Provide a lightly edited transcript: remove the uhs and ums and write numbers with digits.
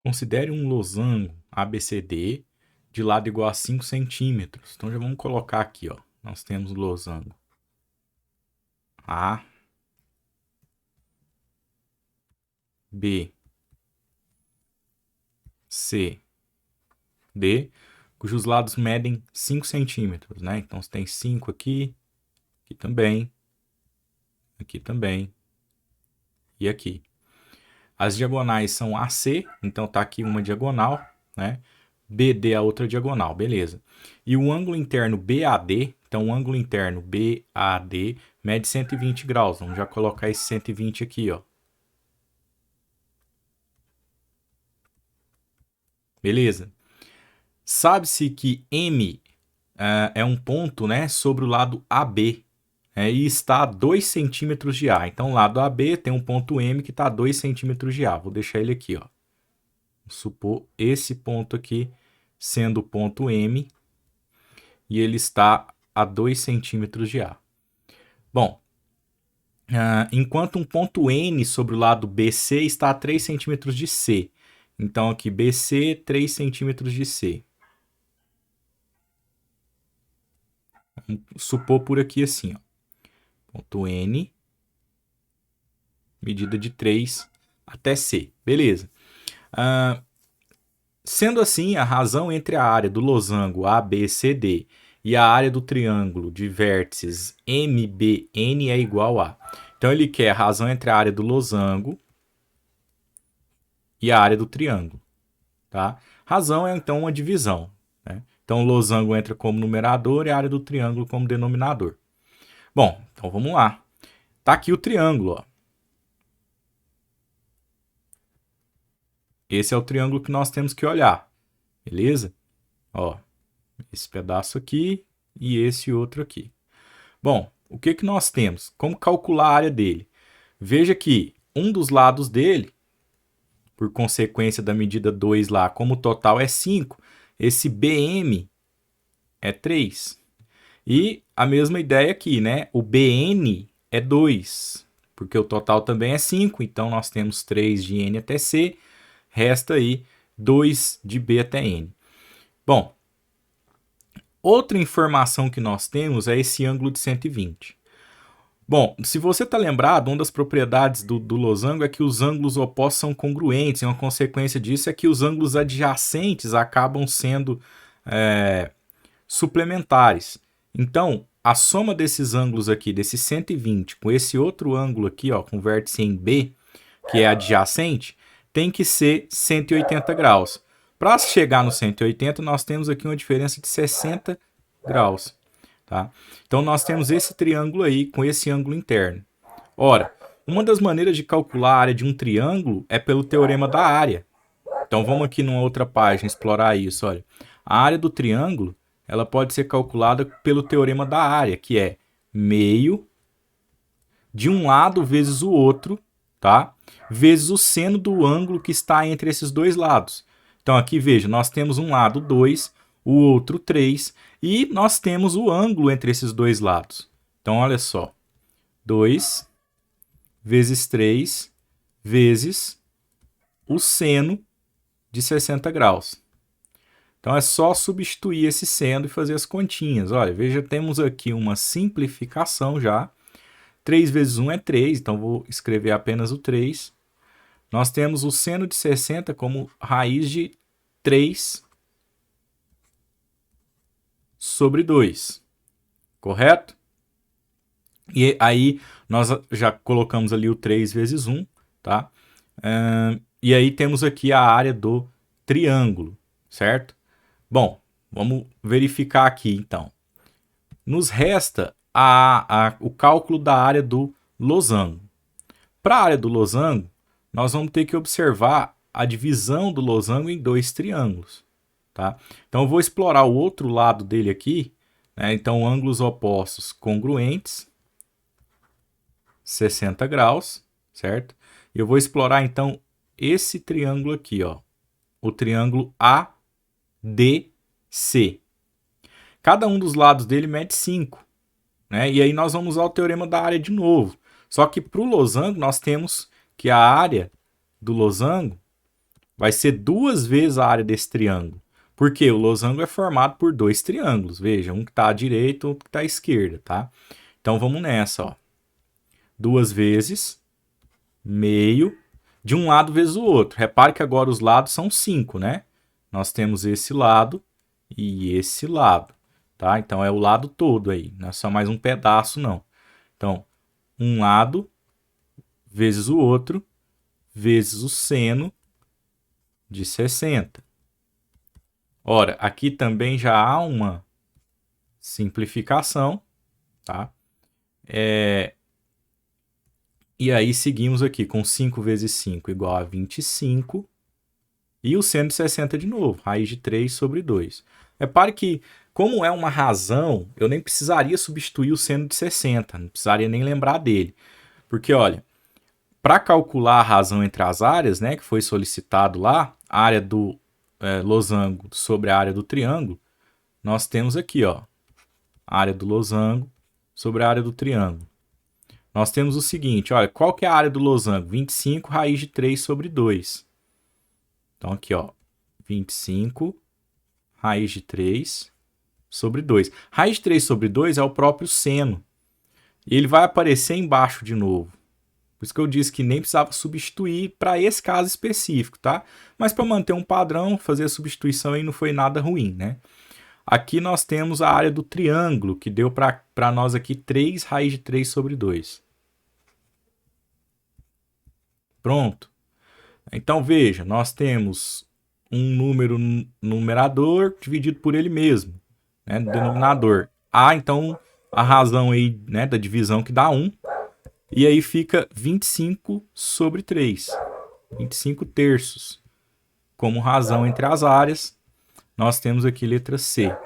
Considere um losango ABCD de lado igual a 5 centímetros. Então já vamos colocar aqui, ó. Nós temos o losango A, B, C, D, cujos lados medem 5 centímetros, né? Então você tem 5 aqui também e aqui. As diagonais são AC, então tá aqui uma diagonal, né? BD a outra diagonal, beleza. E o ângulo interno BAD, então o ângulo interno BAD mede 120 graus. Vamos já colocar esse 120 aqui, ó. Beleza. Sabe-se que M é um ponto, né, sobre o lado AB, e está a 2 centímetros de A. Então, o lado AB tem um ponto M que está a 2 centímetros de A. Vou deixar ele aqui, ó. Vamos supor esse ponto aqui sendo o ponto M e ele está a 2 centímetros de A. Bom, enquanto um ponto N sobre o lado BC está a 3 centímetros de C. Então, aqui BC, 3 centímetros de C. Vamos supor por aqui assim, ó. Ponto N, medida de 3 até C. Beleza. Sendo assim, a razão entre a área do losango ABCD e a área do triângulo de vértices MBN é igual a. Então, ele quer a razão entre a área do losango e a área do triângulo. Tá? Razão é, então, uma divisão. Né? Então, o losango entra como numerador e a área do triângulo como denominador. Bom, então vamos lá. Tá aqui o triângulo, ó. Esse é o triângulo que nós temos que olhar, beleza? Ó, esse pedaço aqui e esse outro aqui. Bom, o que que nós temos? Como calcular a área dele? Veja que um dos lados dele, por consequência da medida 2 lá, como o total é 5, esse BM é 3. E a mesma ideia aqui, né? O BN é 2, porque o total também é 5, então nós temos 3 de N até C, resta aí 2 de B até N. Bom, outra informação que nós temos é esse ângulo de 120. Bom, se você está lembrado, uma das propriedades do losango é que os ângulos opostos são congruentes, e uma consequência disso é que os ângulos adjacentes acabam sendo suplementares. Então, a soma desses ângulos aqui, desse 120, com esse outro ângulo aqui, ó, com vértice em B, que é adjacente, tem que ser 180 graus. Para chegar no 180, nós temos aqui uma diferença de 60 graus. Tá? Então, nós temos esse triângulo aí com esse ângulo interno. Ora, uma das maneiras de calcular a área de um triângulo é pelo teorema da área. Então, vamos aqui numa outra página explorar isso. Olha, a área do triângulo ela pode ser calculada pelo teorema da área, que é meio de um lado vezes o outro, tá? Vezes o seno do ângulo que está entre esses dois lados. Então, aqui, veja, nós temos um lado 2, o outro 3, e nós temos o ângulo entre esses dois lados. Então, olha só, 2 vezes 3 vezes o seno de 60 graus. Então, é só substituir esse seno e fazer as continhas. Olha, veja, temos aqui uma simplificação já. 3 vezes 1 é 3, então vou escrever apenas o 3. Nós temos o seno de 60 como raiz de 3 sobre 2, correto? E aí, nós já colocamos ali o 3 vezes 1, tá? E aí temos aqui a área do triângulo, certo? Bom, vamos verificar aqui, então. Nos resta o cálculo da área do losango. Para a área do losango, nós vamos ter que observar a divisão do losango em dois triângulos. Tá? Então, eu vou explorar o outro lado dele aqui. Né? Então, ângulos opostos congruentes, 60 graus, certo? E eu vou explorar, então, esse triângulo aqui, ó, o triângulo ADC. Cada um dos lados dele mede 5. Né? E aí nós vamos usar o teorema da área de novo. Só que para o losango nós temos que a área do losango vai ser 2 vezes a área desse triângulo. Porque o losango é formado por 2 triângulos. Veja, um que está à direita e outro que está à esquerda, tá? Então vamos nessa, ó. 2 vezes meio de um lado vezes o outro. Repare que agora os lados são 5, né? Nós temos esse lado e esse lado, tá? Então é o lado todo aí, não é só mais um pedaço, não. Então, um lado vezes o outro vezes o seno de 60. Ora, aqui também já há uma simplificação, tá? E aí seguimos aqui com 5 vezes 5 igual a 25. E o seno de 60 de novo, raiz de 3 sobre 2. Repare que, como é uma razão, eu nem precisaria substituir o seno de 60, não precisaria nem lembrar dele. Porque, olha, para calcular a razão entre as áreas, né, que foi solicitado lá, a área do losango sobre a área do triângulo, nós temos aqui, ó, a área do losango sobre a área do triângulo. Nós temos o seguinte, olha, qual que é a área do losango? 25 raiz de 3 sobre 2. Então aqui, ó, 25 raiz de 3 sobre 2. Raiz de 3 sobre 2 é o próprio seno. E ele vai aparecer embaixo de novo. Por isso que eu disse que nem precisava substituir para esse caso específico, tá? Mas para manter um padrão, fazer a substituição aí não foi nada ruim, né? Aqui nós temos a área do triângulo, que deu para nós aqui 3 raiz de 3 sobre 2. Pronto. Então veja, nós temos um número no numerador dividido por ele mesmo, né, no denominador. Então a razão aí, né, da divisão que dá 1. E aí fica 25 sobre 3. 25 terços. Como razão entre as áreas, nós temos aqui letra C.